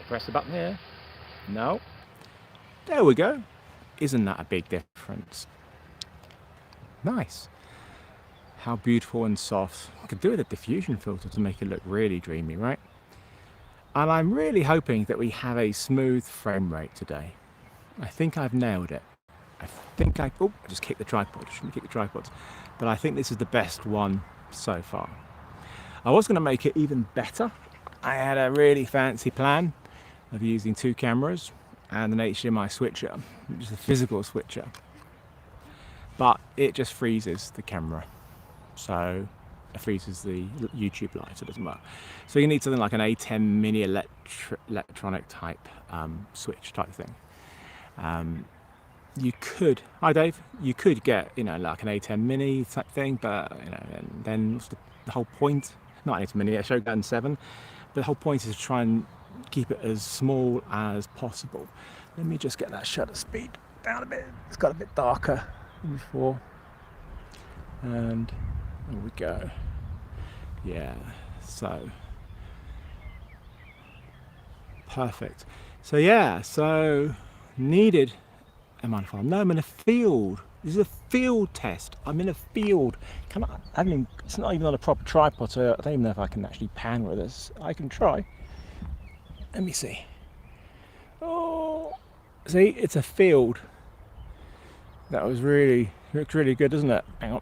Press the button here. No. There we go. Isn't that a big difference? Nice. How beautiful and soft. I could do with a diffusion filter to make it look really dreamy, right? And I'm really hoping that we have a smooth frame rate today. I think I've nailed it. I just kicked the tripod. Shouldn't kick the tripods. But I think this is the best one so far. I was going to make it even better. I had a really fancy plan of using 2 cameras and an HDMI switcher, which is a physical switcher. But it just freezes the camera. So it freezes the YouTube light, so it doesn't work. So you need something like an A10 mini electronic type switch type thing. You could, hi Dave, you could get, like an A10 mini type thing, but then what's the whole point? Not an A10 mini, a Shogun 7, but the whole point is to try and keep it as small as possible. Let me just get that shutter speed down a bit. It's got a bit darker than before. And there we go. Yeah, so perfect. So yeah, so needed a microphone. No, I'm in a field. This is a field test. I'm in a field. It's not even on a proper tripod, so I don't even know if I can actually pan with this. I can try. Let me see. Oh, see, it's a field. That looks really good, doesn't it? Hang on.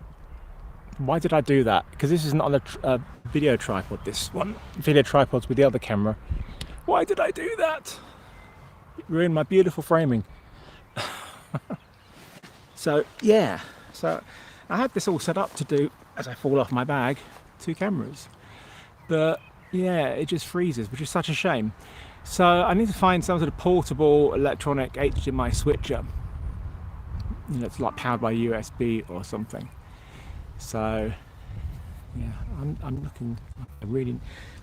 Why did I do that? Because this is not a video tripod. This one, video tripods with the other camera. Why did I do that? It ruined my beautiful framing. So yeah, so I had this all set up to do, as I fall off my bag, 2 cameras. But yeah, it just freezes, which is such a shame. So I need to find some sort of portable electronic HDMI switcher. It's like powered by USB or something. So yeah, I'm looking.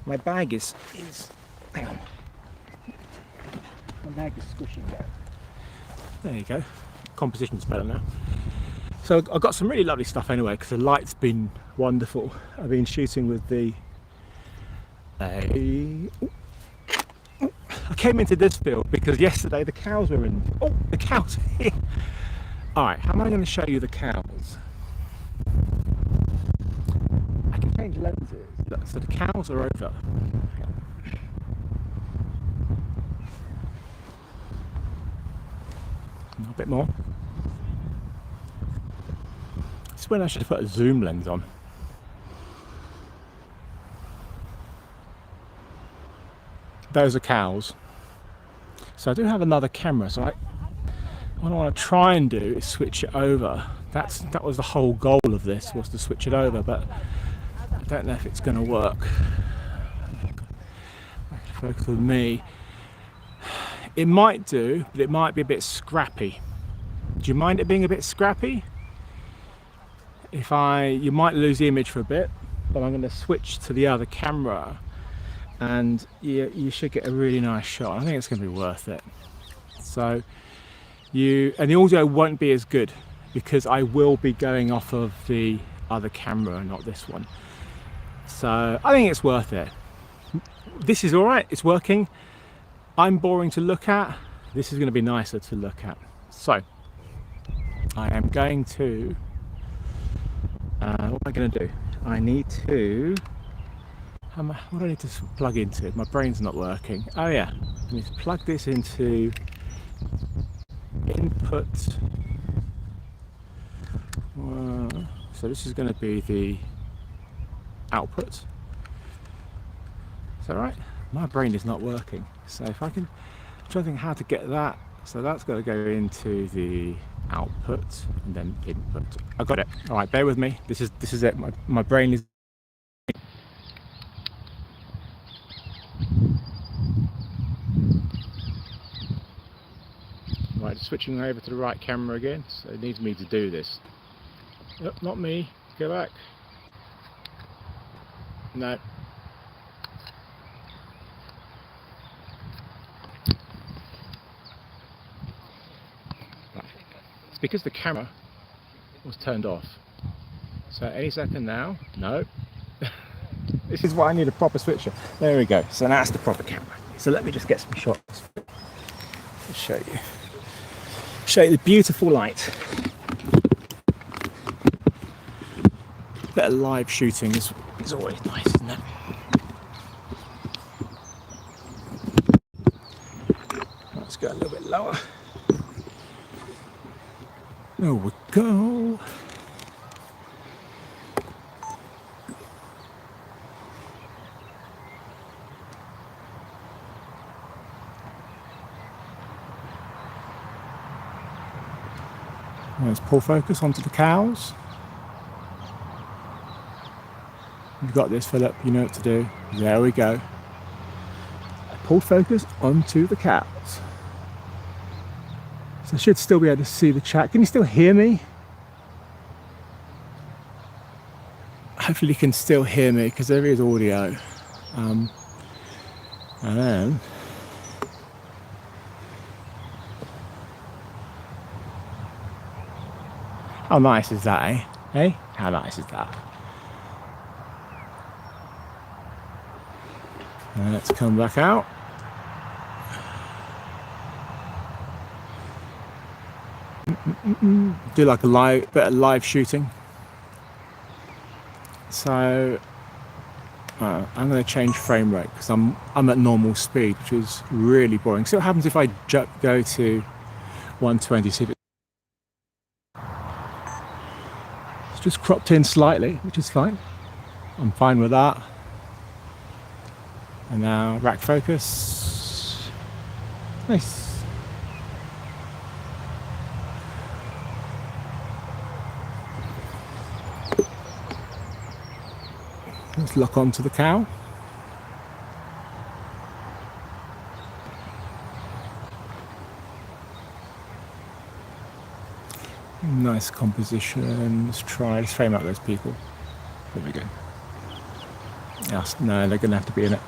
My bag is. Hang on. My bag is squishing down. There you go. Composition's better now. So I've got some really lovely stuff anyway, because the light's been wonderful. I've been shooting with I came into this field because yesterday the cows were in. Oh, the cows are here. All right, how am I going to show you the cows? I can change lenses. Look, so the cows are over. A bit more. This is when I should have put a zoom lens on. Those are cows. So I do have another camera, so what I want to try and do is switch it over. That was the whole goal of this, was to switch it over, but I don't know if it's going to work. Focus on me. It might do, but it might be a bit scrappy. Do you mind it being a bit scrappy? You might lose the image for a bit, but I'm going to switch to the other camera, and you should get a really nice shot. I think it's going to be worth it. So and the audio won't be as good because I will be going off of the other camera, not this one. So I think it's worth it. This is all right. It's working. I'm boring to look at. This is going to be nicer to look at. So I am going to. What am I going to do? I need to. What do I need to plug into? My brain's not working. Oh yeah, I need to plug this into input. So this is going to be the output. Is that right? My brain is not working. So if I can try to think how to get that. So that's got to go into the output and then input. I got it. All right, bear with me. This is it. My brain is. Right, switching over to the right camera again. So it needs me to do this. Nope, not me. Go back. No. It's because the camera was turned off. So any second now, no. This is why I need a proper switcher. There we go. So now that's the proper camera. So let me just get some shots. I'll show you. Show you the beautiful light. Bit of live shooting is always nice, isn't it? Let's go a little bit lower. There we go. Let's pull focus onto the cows. You've got this, Philip, you know what to do. There we go. Pull focus onto the cows. So I should still be able to see the chat. Can you still hear me? Hopefully you can still hear me because there is audio. And then how nice is that, eh? Hey? How nice is that? And let's come back out. Do like a bit of live shooting. So I'm going to change frame rate because I'm at normal speed, which is really boring. See what happens if I go to 120. See if it's just cropped in slightly, which is fine. I'm fine with that. And now rack focus. Nice. Let's lock onto the cow. Nice composition. Let's frame out those people. There we go. Yes, no, they're going to have to be in it.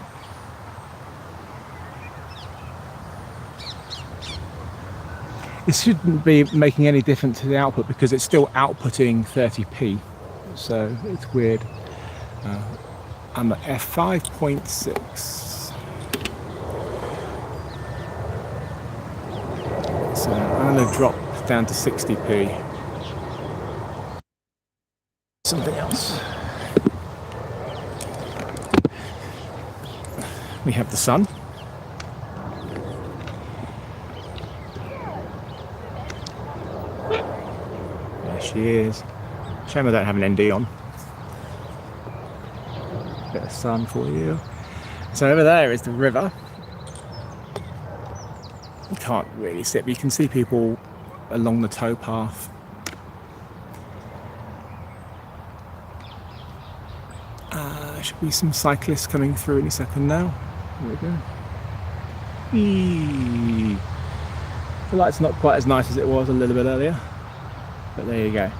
It shouldn't be making any difference to the output because it's still outputting 30p. So it's weird. I'm at f5.6. So I'm going to drop down to 60p. Something else. We have the sun. There she is. Shame I don't have an ND on. Bit of sun for you. So over there is the river. You can't really see it, but you can see people along the towpath. Should be some cyclists coming through any second now. There we go. Eee. The light's not quite as nice as it was a little bit earlier, but there you go.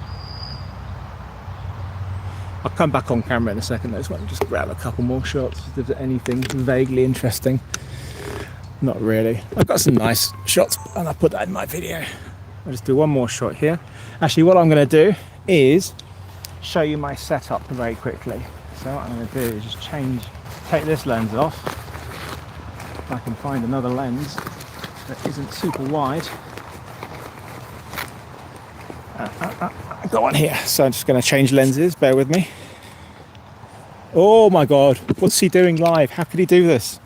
I'll come back on camera in a second. I just want to just grab a couple more shots if there's anything vaguely interesting. Not really. I've got some nice shots and I'll put that in my video. I'll just do one more shot here. Actually, what I'm going to do is show you my setup very quickly. So what I'm going to do is just take this lens off. If I can find another lens that isn't super wide. Got one here. So I'm just going to change lenses. Bear with me. Oh my God. What's he doing live? How could he do this?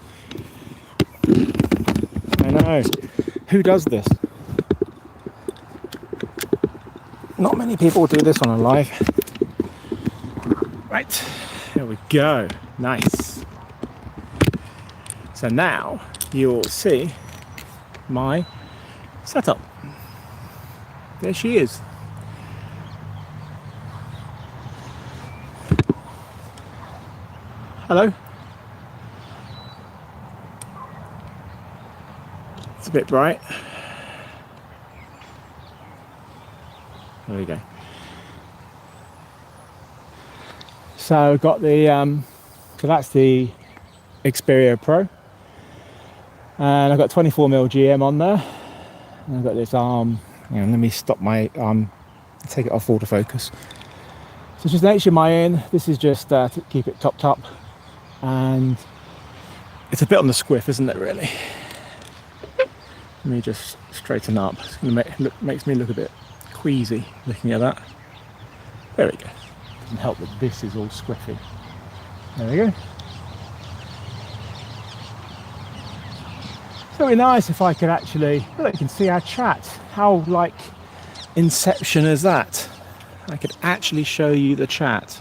I know. Who does this? Not many people do this on a live. Right. There we go. Nice. So now you'll see my setup. There she is. Hello. It's a bit bright. There we go. So I've got the, so that's the Xperia Pro. And I've got 24mm GM on there. And I've got this arm, let me stop my take it off autofocus. So it's just an HDMI in. This is just to keep it topped up. and it's a bit on the squiff, isn't it, really? Let me just straighten up. It's going to makes me look a bit queasy looking at that. There we go. Doesn't help that this is all squiffy. There we go. So it'd be nice if I could actually, well, you can see our chat. How like Inception is that? I could actually show you the chat.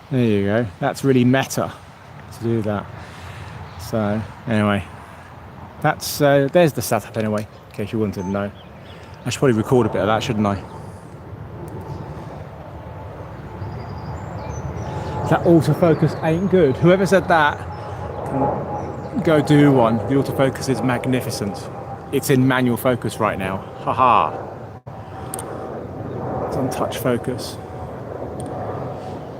There you go. That's really meta to do that. So anyway, that's there's the setup anyway, in case you wanted to know. I should probably record a bit of that, shouldn't I? That autofocus ain't good. Whoever said that, can go do one. The autofocus is magnificent. It's in manual focus right now. Haha. It's on touch focus.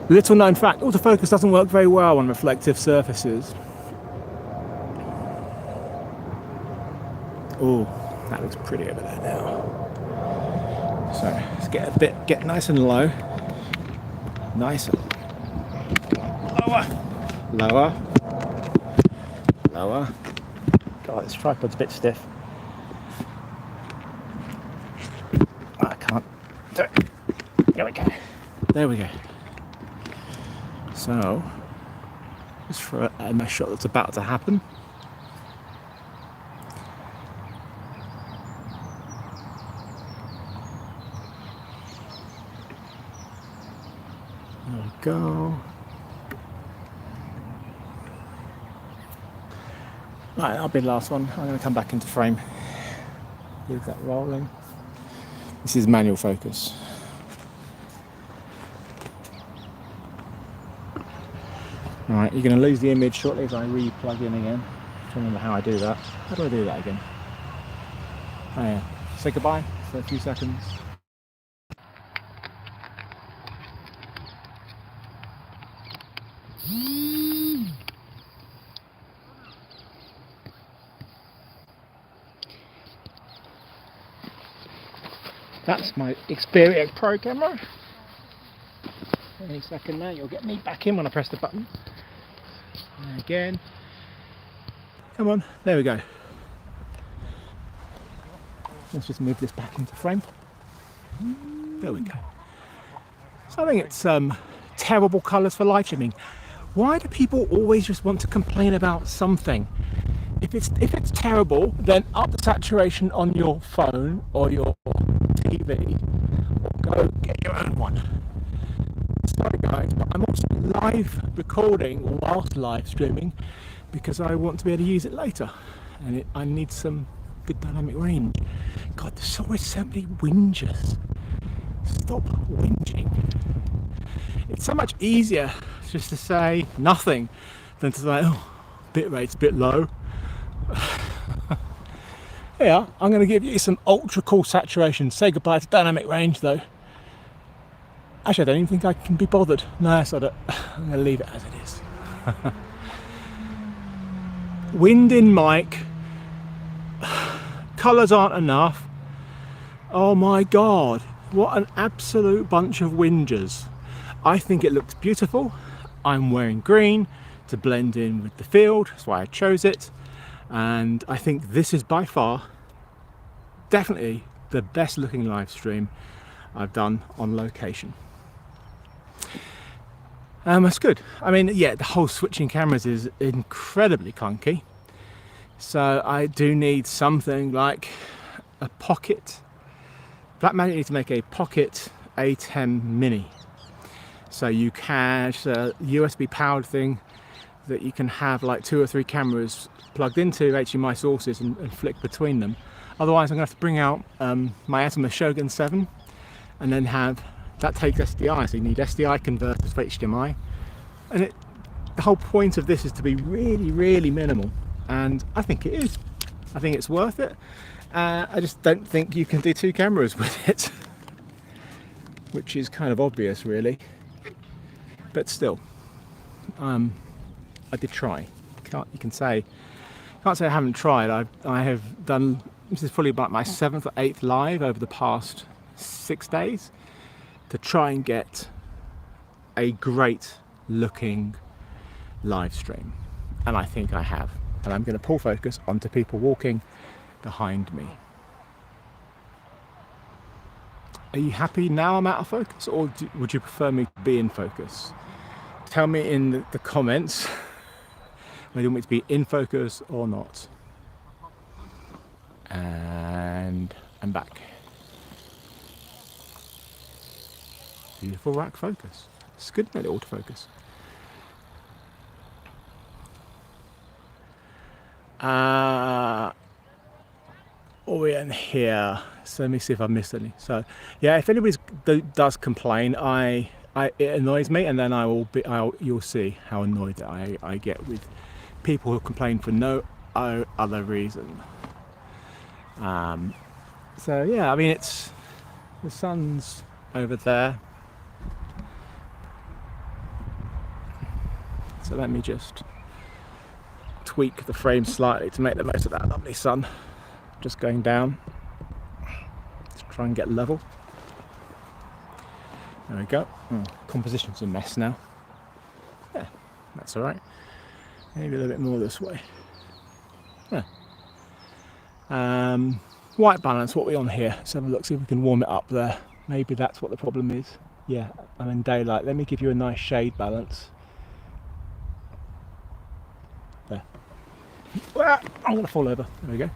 Little known fact, autofocus doesn't work very well on reflective surfaces. Oh, that looks pretty over there now. So let's get nice and low. Nice and lower. Lower. Lower. God, this tripod's a bit stiff. I can't do it. There we go. There we go. So, just for a shot that's about to happen. There we go. Right, that'll be the last one. I'm going to come back into frame. Leave that rolling. This is manual focus. Right, you're going to lose the image shortly as I re-plug in again. I don't remember how I do that. How do I do that again? Oh yeah. Say goodbye for a few seconds. That's my Xperia Pro camera. Any second now, you'll get me back in when I press the button. And again. Come on, there we go. Let's just move this back into frame. There we go. So I think it's terrible colours for live streaming. Why do people always just want to complain about something? If it's terrible, then up the saturation on your phone or your TV, or go get your own one. Sorry guys, but I'm also live recording whilst live streaming because I want to be able to use it later, and I need some good dynamic range. God, there's always so many whingers. Stop whinging. It's so much easier just to say nothing than to say, oh, bit rate's a bit low. Yeah, I'm going to give you some ultra cool saturation. Say goodbye to dynamic range though. Actually, I don't even think I can be bothered. No, so I'm going to leave it as it is. Wind in mic. Colours aren't enough. Oh my God, what an absolute bunch of whingers. I think it looks beautiful. I'm wearing green to blend in with the field. That's why I chose it. And I think this is by far definitely the best looking live stream I've done on location. That's good. I mean, yeah, the whole switching cameras is incredibly clunky. So I do need something like a pocket. Blackmagic needs to make a pocket A10 mini. So you can, it's a USB powered thing that you can have like 2 or 3 cameras plugged into HDMI sources and flick between them. Otherwise I'm going to have to bring out my A7S Shogun 7 and then have that takes SDI, so you need SDI converters for HDMI, and the whole point of this is to be really minimal, and I think it is. I think it's worth it. I just don't think you can do 2 cameras with it, which is kind of obvious really, but still I did try. You can't say I haven't tried. I have done, this is probably about my 7th or 8th live over the past 6 days to try and get a great looking live stream, and I think I have. And I'm going to pull focus onto people walking behind me. Are you happy now I'm out of focus, or would you prefer me to be in focus? Tell me in the comments whether you want me to be in focus or not. And I'm back. Beautiful rack focus. It's good to let it autofocus. We're in here. So let me see if I missed any. So yeah, if anybody does complain, it annoys me, and then you'll see how annoyed I get with people who complain for no other reason. So yeah, I mean, the sun's over there. So let me just tweak the frame slightly to make the most of that lovely sun. Just going down. Let's try and get level. There we go. Composition's a mess now. Yeah, that's all right. Maybe a little bit more this way. Yeah. White balance, what are we on here? Let's have a look, see if we can warm it up there. Maybe that's what the problem is. Yeah, I'm in daylight. Let me give you a nice shade balance. There. I'm going to fall over. There we go.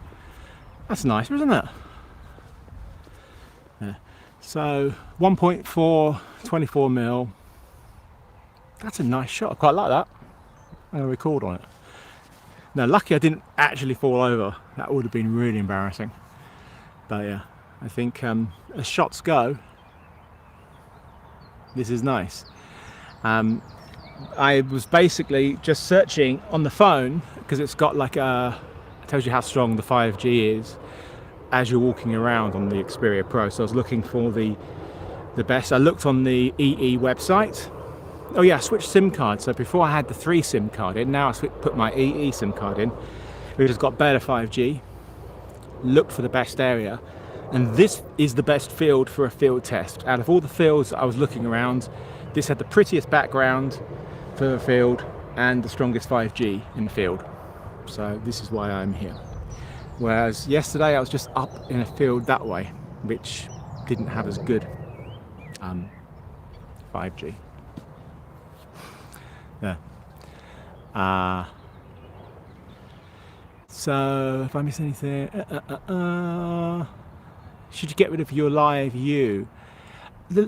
That's nicer, isn't it? Yeah. So 1.4, 24mm. That's a nice shot. I quite like that. I'm going to record on it. Now, lucky I didn't actually fall over. That would have been really embarrassing. But yeah, I think as shots go, this is nice. I was basically just searching on the phone because it's got like it tells you how strong the 5G is as you're walking around on the Xperia Pro. So I was looking for the best. I looked on the EE website. Oh yeah, I switched SIM card. So before I had the 3 SIM card in, now I put my EE SIM card in, which has got better 5G. Looked for the best area, and this is the best field for a field test. Out of all the fields I was looking around, this had the prettiest background for the field and the strongest 5G in the field. So this is why I'm here. Whereas yesterday I was just up in a field that way, which didn't have as good 5G. Yeah. So if I miss anything, should you get rid of your live view?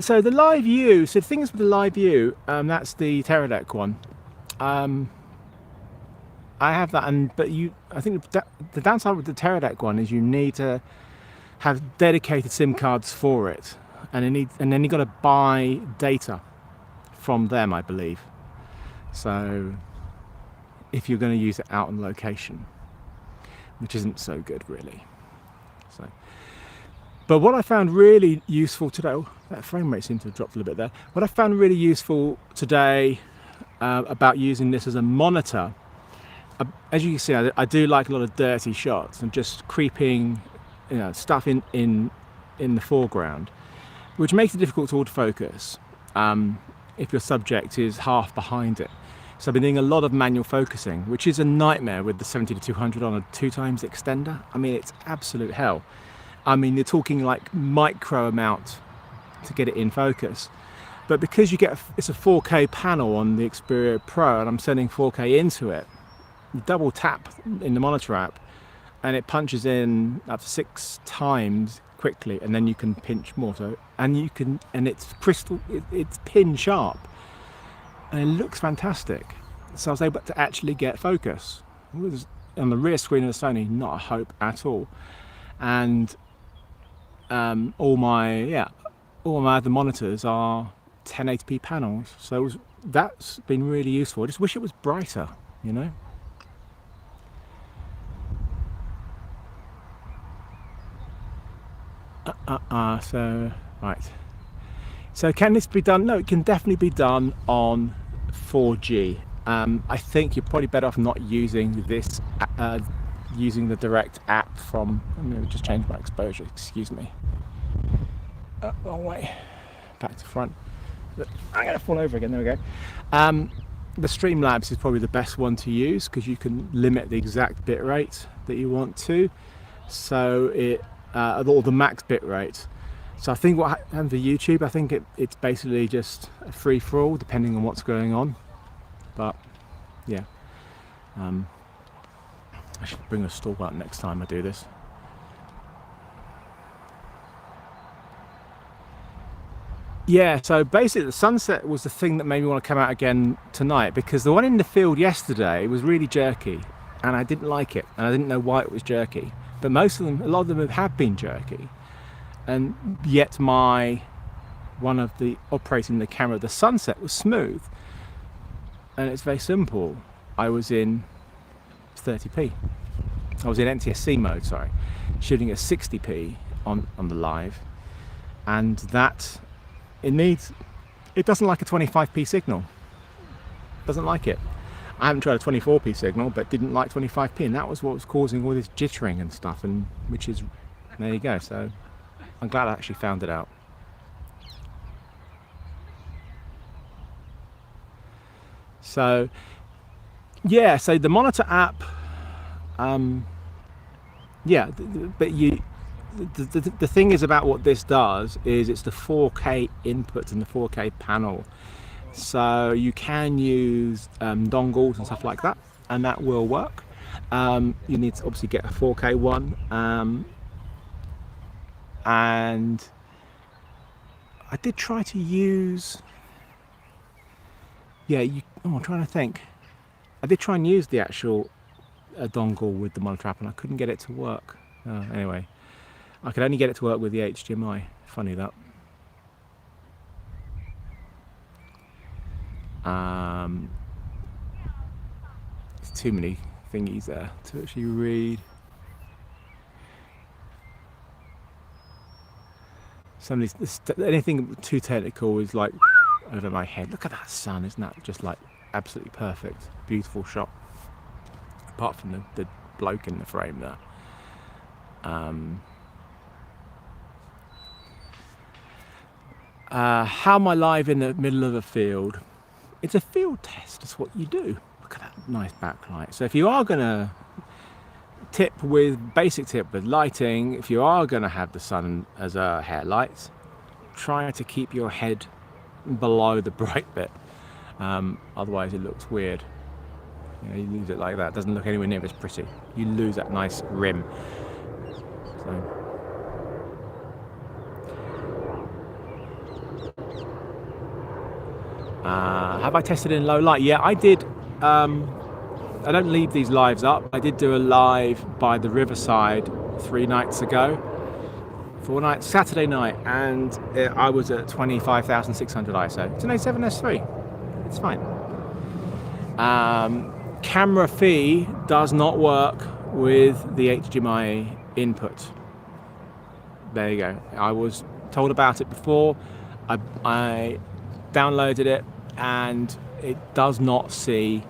So the live view, so things with the live view, that's the Teradek one. I have that, but I think the downside with the Teradek one is you need to have dedicated SIM cards for it, and then you got to buy data from them, I believe. So if you're going to use it out on location, which isn't so good really. So, but what I found really useful today, that frame rate seemed to have dropped a little bit there. What I found really useful today about using this as a monitor, as you can see, I do like a lot of dirty shots and just creeping, stuff in the foreground, which makes it difficult to autofocus if your subject is half behind it. So I've been doing a lot of manual focusing, which is a nightmare with the 70-200 on a 2x extender. I mean, it's absolute hell. I mean, you're talking like micro amount to get it in focus. But because it's a 4K panel on the Xperia Pro, and I'm sending 4K into it, you double tap in the monitor app, and it punches in up to 6 times quickly, and then you can pinch more. And it's crystal, it's pin sharp. And it looks fantastic. So I was able to actually get focus. On the rear screen of the Sony, not a hope at all. And all my other monitors are 1080p panels. So that's been really useful. I just wish it was brighter, So, right. So can this be done? No, it can definitely be done on 4G. I think you're probably better off not using this, using the direct app from, I'm going to just change my exposure, excuse me. Wrong way, back to front. I'm going to fall over again. There we go. The Streamlabs is probably the best one to use because you can limit the exact bit rate that you want to. So or the max bit rate. So I think what happens for YouTube, I think it's basically just a free for all depending on what's going on. But yeah, I should bring a stall out next time I do this. Yeah, so basically the sunset was the thing that made me want to come out again tonight, because the one in the field yesterday was really jerky and I didn't like it and I didn't know why it was jerky. But most of them, a lot of them have been jerky, and yet one of the operating the camera, the sunset was smooth. And it's very simple. I was in 30p. I was in NTSC mode, sorry, shooting at 60p on the live, and that it doesn't like a 25p signal. Doesn't like it. I haven't tried a 24p signal, but didn't like 25p, and that was what was causing all this jittering and stuff, and which is, there you go. So I'm glad I actually found it out. So yeah, so the monitor app, yeah, but the thing is about what this does is it's the 4K input and the 4K panel. So you can use dongles and stuff like that, and that will work. You need to obviously get a 4K one, and I did try to use, I'm trying to think. I did try and use the actual dongle with the monitor app and I couldn't get it to work. Anyway, I could only get it to work with the HDMI. Funny that. There's too many thingies there to actually read. Some of these, anything too technical is like over my head. Look at that sun, isn't that just like absolutely perfect? Beautiful shot. Apart from the bloke in the frame there. How am I live in the middle of a field? It's a field test, that's what you do. Look at that nice backlight. So if you are gonna basic tip with lighting, if you are gonna have the sun as a headlight, try to keep your head below the bright bit. Otherwise it looks weird. You lose it like that. It doesn't look anywhere near as pretty. You lose that nice rim. So. Have I tested in low light? Yeah, I did. I don't leave these lives up. I did do a live by the riverside 4 nights, Saturday night, and I was at 25,600 ISO. It's an A7S III. It's fine. Camera fee does not work with the HDMI input. There you go. I was told about it before. I downloaded it and it does not see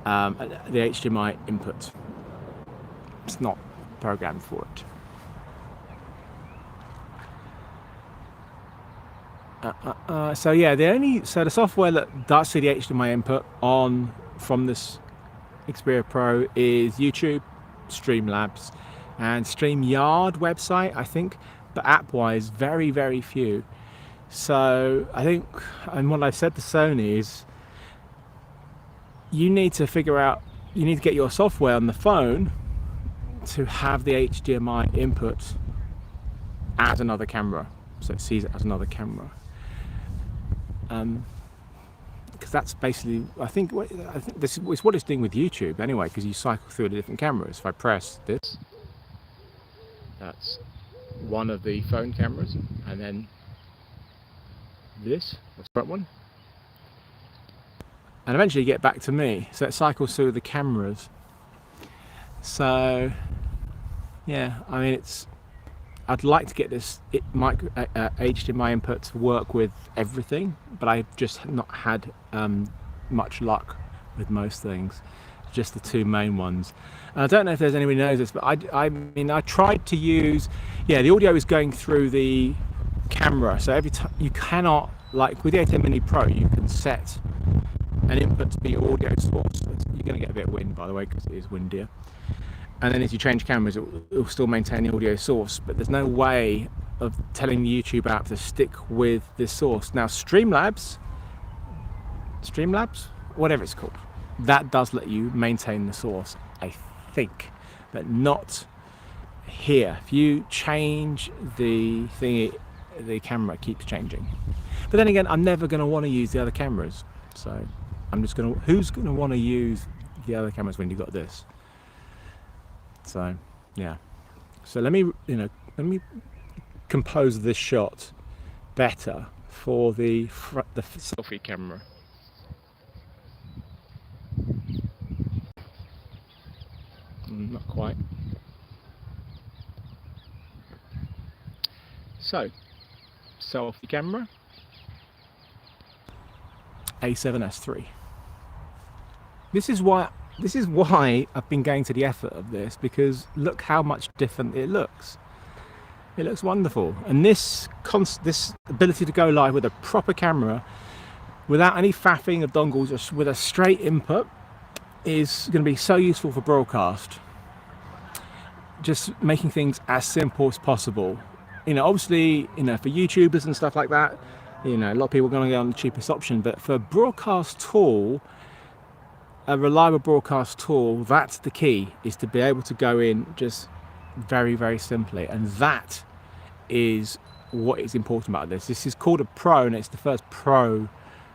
the HDMI input. It's not programmed for it. So yeah, the software that does see the HDMI input from this Xperia Pro is YouTube, Streamlabs, and StreamYard website, I think, but app-wise, very, very few. So I think, and what I've said to Sony is, you need to get your software on the phone to have the HDMI input as another camera, so it sees it as another camera. Because that's basically, I think this is what it's doing with YouTube anyway, because you cycle through the different cameras. If I press this, that's one of the phone cameras, and then this, the front one, and eventually you get back to me, so it cycles through the cameras. So yeah, I mean, I'd like to get this HDMI input to work with everything, but I've just not had much luck with most things, just the two main ones. And I don't know if there's anybody who knows this, but I mean, I tried to use, the audio is going through the camera, so every time you cannot like with the A10 Mini Pro, you can set an input to be your audio source. You're going to get a bit of wind, by the way, because it is windier. And then as you change cameras, it will still maintain the audio source, but there's no way of telling the YouTube app to stick with this source. Now Streamlabs, whatever it's called, that does let you maintain the source, I think, but not here. If you change the thingy, the camera keeps changing. But then again, I'm never going to want to use the other cameras, so I'm just going to, who's going to want to use the other cameras when you've got this? So yeah, so let me compose this shot better for the selfie camera. Not quite. So, selfie camera, A7S III. This is why I've been going to the effort of this, because look how much different it looks. It looks wonderful, and this ability to go live with a proper camera without any faffing of dongles, just with a straight input, is going to be so useful for broadcast. Just making things as simple as possible. Obviously, for YouTubers and stuff like that, a lot of people are going to go on the cheapest option, but for a broadcast tool, a reliable broadcast tool, that's the key, is to be able to go in just very, very simply. And that is what is important about this. This is called a Pro, and it's the first Pro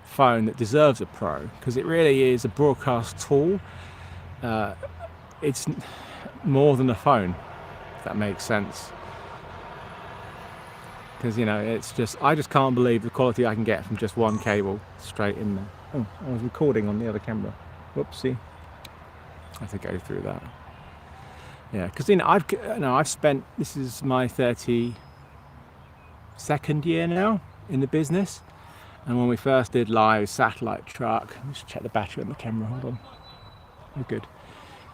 phone that deserves a Pro, because it really is a broadcast tool. It's more than a phone, if that makes sense. Because it's just, I just can't believe the quality I can get from just one cable straight in there. Oh, I was recording on the other camera. Whoopsie. I have to go through that. Yeah, because I've spent, this is my 32nd year now in the business, and when we first did live satellite truck, let's check the battery on the camera. Hold on. Oh, good.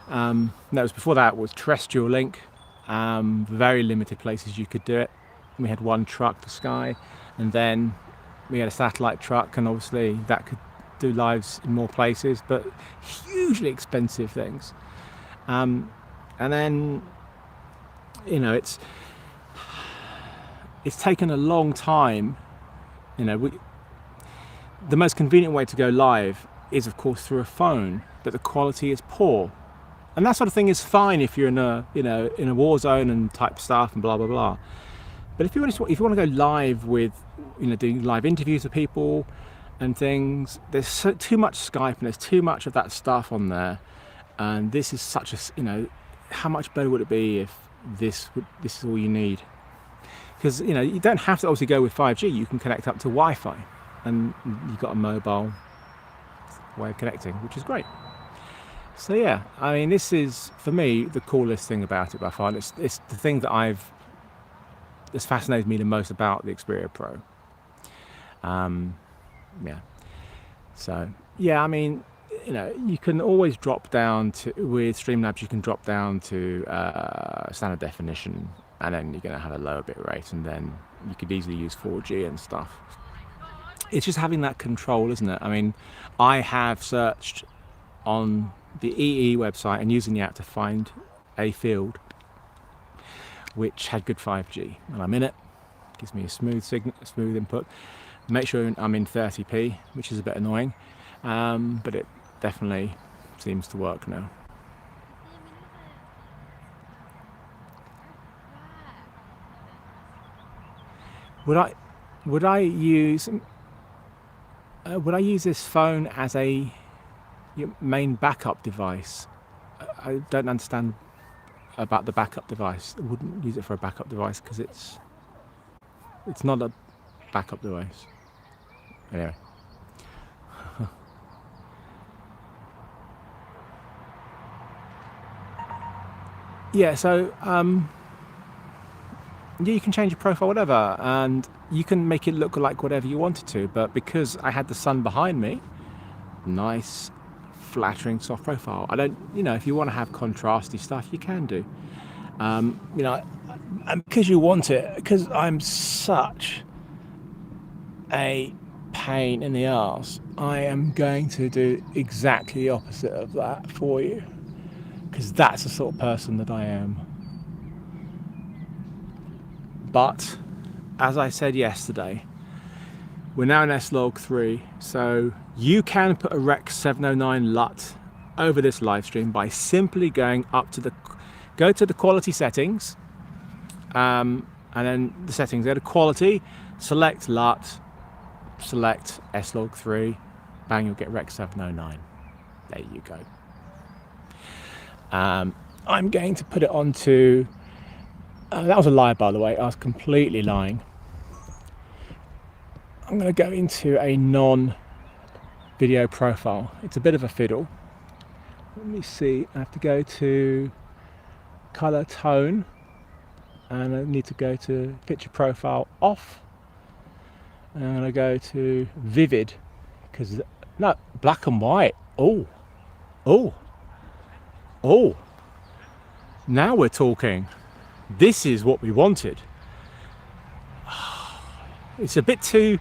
That was before that was terrestrial link. Very limited places you could do it. We had one truck, the Sky, and then we had a satellite truck, and obviously that could do lives in more places, but hugely expensive things. And then it's taken a long time. The most convenient way to go live is of course through a phone, but the quality is poor, and that sort of thing is fine if you're in a war zone and type stuff and blah blah blah. But if you want to go live with doing live interviews with people and things, there's too much Skype and there's too much of that stuff on there, and this is such a how much better would it be if this is all you need? Because you don't have to obviously go with 5G. You can connect up to Wi-Fi, and you've got a mobile way of connecting, which is great. So yeah, I mean, this is for me the coolest thing about it by far. It's the thing that's fascinated me the most about the Xperia Pro. Yeah. So yeah, I mean, you can always drop down to, with Streamlabs, you can drop down to standard definition, and then you're going to have a lower bit rate, and then you could easily use 4G and stuff. It's just having that control, isn't it? I mean, I have searched on the EE website and using the app to find a field which had good 5G, and I'm in it. Gives me a smooth input. Make sure I'm in 30p, which is a bit annoying, but it definitely seems to work now. Would I use this phone as a main backup device? I don't understand about the backup device. I wouldn't use it for a backup device because it's not a backup device. Anyway. Yeah, so yeah, you can change your profile, whatever, and you can make it look like whatever you wanted to, but because I had the sun behind me, nice flattering soft profile. I don't, if you want to have contrasty stuff, you can do. And because you want it, because I'm such a pain in the arse, I am going to do exactly the opposite of that for you, because that's the sort of person that I am. But as I said yesterday, we're now in S-Log 3, so you can put a Rec 709 LUT over this live stream by simply going up to go to the quality settings, and then the settings, go to quality, select LUT, select S-Log 3, bang, you'll get Rec 709. There you go. I'm going to put it onto, that was a lie, by the way, I was completely lying. I'm going to go into a non-video profile. It's a bit of a fiddle. Let me see, I have to go to color tone, and I need to go to picture profile off, and I'm going to go to vivid, because, no, black and white. Oh, now we're talking. This is what we wanted. It's a bit too,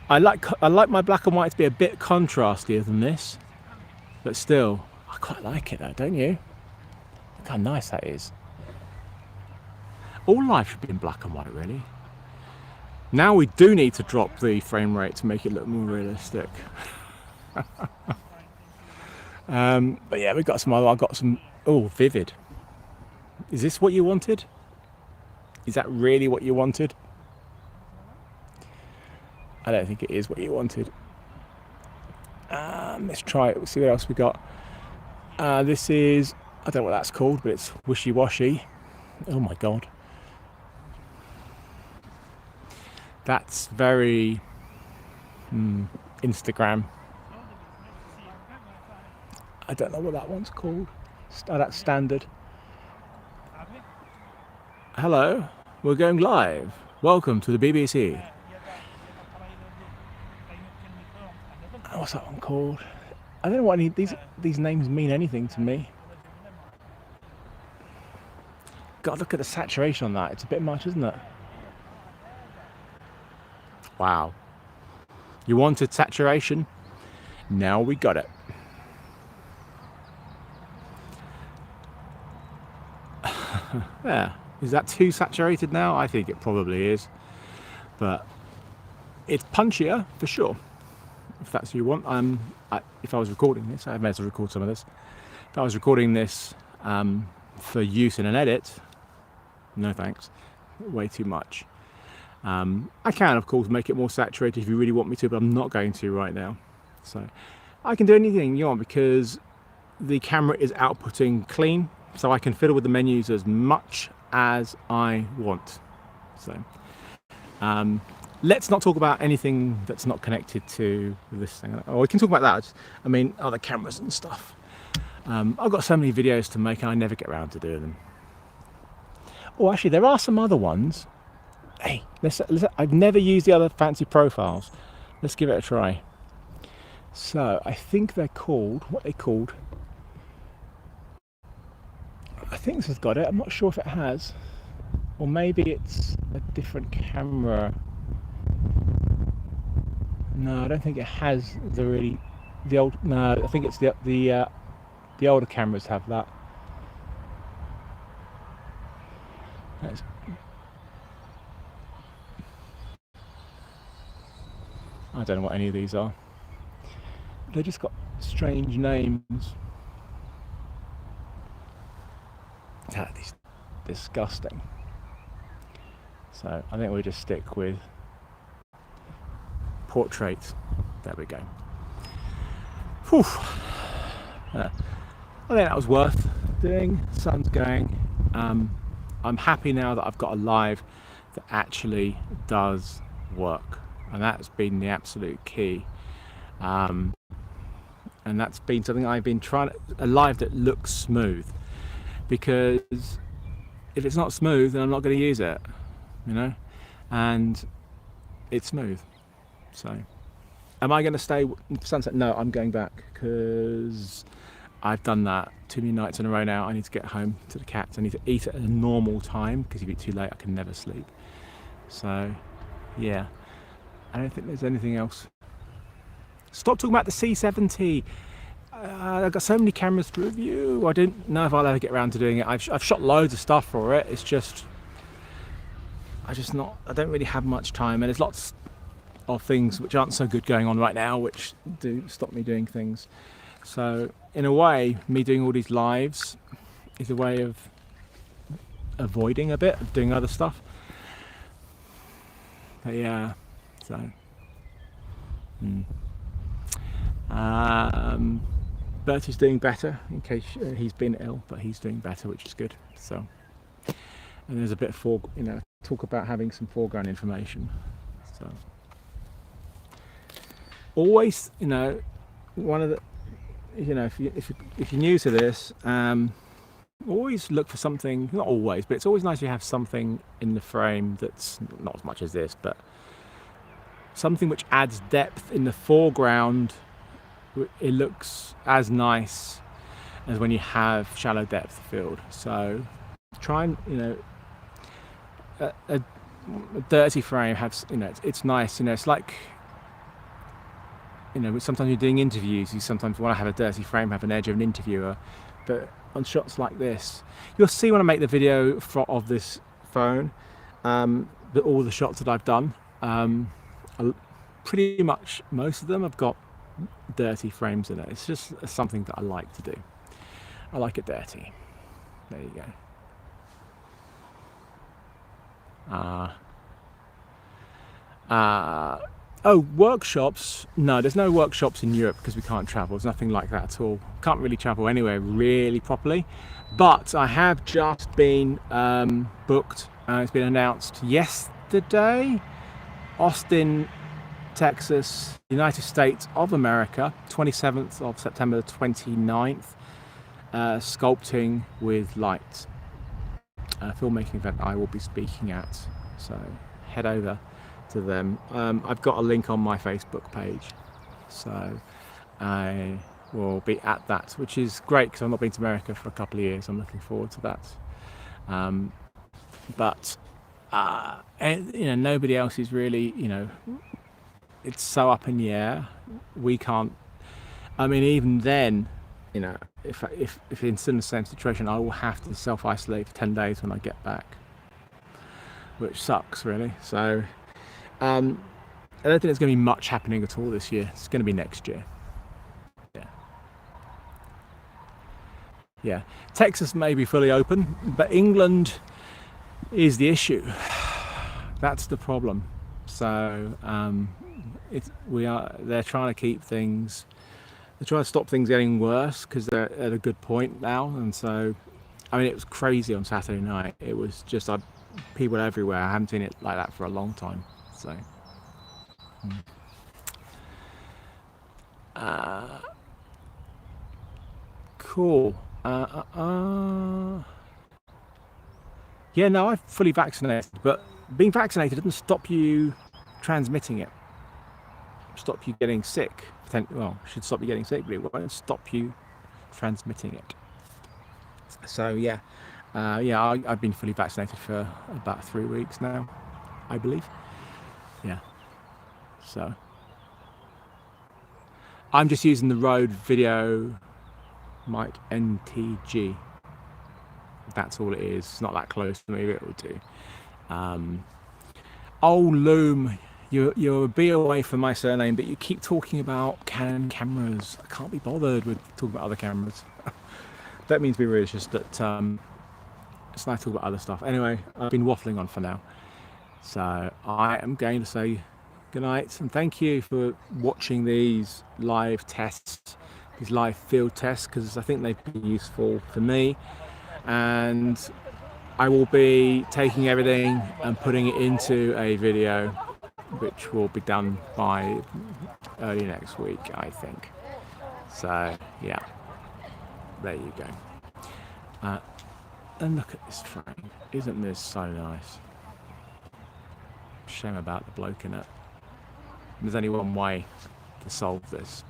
I like my black and white to be a bit contrastier than this, but still, I quite like it though, don't you? Look how nice that is. All life should be in black and white, really. Now we do need to drop the frame rate to make it look more realistic. But yeah, we've got some other, I've got some, vivid. Is this what you wanted? Is that really what you wanted? I don't think it is what you wanted. Let's try it, we'll see what else we got. This is, I don't know what that's called, but it's wishy-washy. Oh my God. That's very Instagram. I don't know what that one's called. That's standard. Hello, we're going live. Welcome to the BBC. What's that one called? I don't know what these names mean anything to me. God, look at the saturation on that. It's a bit much, isn't it? Wow. You wanted saturation? Now we got it. Yeah. Is that too saturated now? I think it probably is. But it's punchier for sure. If that's what you want. If I was recording this, I may as well record some of this. If I was recording this for use in an edit, no thanks. Way too much. I can, of course, make it more saturated if you really want me to, but I'm not going to right now. So I can do anything you want because the camera is outputting clean, so I can fiddle with the menus as much as I want. So let's not talk about anything that's not connected to this thing. Oh, we can talk about that. I mean, other cameras and stuff. I've got so many videos to make and I never get around to doing them. Oh, actually, there are some other ones. Hey, I've never used the other fancy profiles. Let's give it a try. So, I think they're called, what they called? I think this has got it. I'm not sure if it has. Or maybe it's a different camera. No, I don't think it has the old. No, I think it's the older cameras have that. I don't know what any of these are. They just got strange names. That is disgusting. So I think we'll just stick with portrait. There we go. Whew. I think that was worth doing. Sun's going. I'm happy now that I've got a live that actually does work, and that's been the absolute key. And that's been something I've been trying to, a live that looks smooth, because if it's not smooth then I'm not going to use it, you know, and it's smooth. So am I going to stay sunset? No, I'm going back because I've done that too many nights in a row now. I need to get home to the cats. I need to eat at a normal time, because if you eat too late I can never sleep. So yeah, I don't think there's anything else Stop talking about the C70. I've got so many cameras to review. I don't know if I'll ever get around to doing it. I've shot loads of stuff for it. It's just, I don't really have much time, and there's lots of things which aren't so good going on right now, which do stop me doing things. So in a way, me doing all these lives is a way of avoiding a bit of doing other stuff. But yeah, so Bertie's doing better, in case he's been ill, but he's doing better, which is good. So, and there's a bit of talk about having some foreground information. So always, one of the, if you're new to this, always look for something. Not always, but it's always nice to have something in the frame that's not as much as this, but something which adds depth in the foreground. It looks as nice as when you have shallow depth of field. So try and, a dirty frame has, it's nice. It's like, sometimes you're doing interviews, you sometimes want to have a dirty frame, have an edge of an interviewer. But on shots like this, you'll see when I make the video of this phone, that all the shots that I've done, pretty much most of them have got dirty frames in it. It's just something that I like to do. I like it dirty. There you go. Workshops. No, there's no workshops in Europe because we can't travel. There's nothing like that at all. Can't really travel anywhere really properly. But I have just been booked. It's been announced yesterday. Austin, Texas, United States of America, 27th of September to 29th, sculpting with light, a filmmaking event I will be speaking at, so head over to them. I've got a link on my Facebook page, so I will be at that, which is great because I've not been to America for a couple of years. I'm looking forward to that. And, nobody else is really, it's so up in the air. We can't. I mean, even then, if it's in the same situation, I will have to self-isolate for 10 days when I get back, which sucks really. So I don't think there's going to be much happening at all this year. It's going to be next year. Yeah. Texas may be fully open, but England is the issue. That's the problem. So they're trying to keep things. They're trying to stop things getting worse because they're at a good point now. And so, it was crazy on Saturday night. It was just people everywhere. I haven't seen it like that for a long time. So. Cool. Yeah, no, I'm fully vaccinated, but being vaccinated doesn't stop you transmitting it. Stop you getting sick. Well, should stop you getting sick, but it won't stop you transmitting it. So yeah, I've been fully vaccinated for about 3 weeks now, I believe. Yeah. So I'm just using the Rode Video Mic NTG. That's all it is. It's not that close to me, but it will do. Loom, you're a B away from my surname, but you keep talking about Canon cameras. I can't be bothered with talking about other cameras. That means be rude. It's just that it's nice to talk about other stuff. Anyway, I've been waffling on for now, so I am going to say good night and thank you for watching these live tests, these live field tests, because I think they've been useful for me. And I will be taking everything and putting it into a video which will be done by early next week, I think. So yeah, there you go. And look at this frame. Isn't this so nice? Shame about the bloke in it. There's only one way to solve this.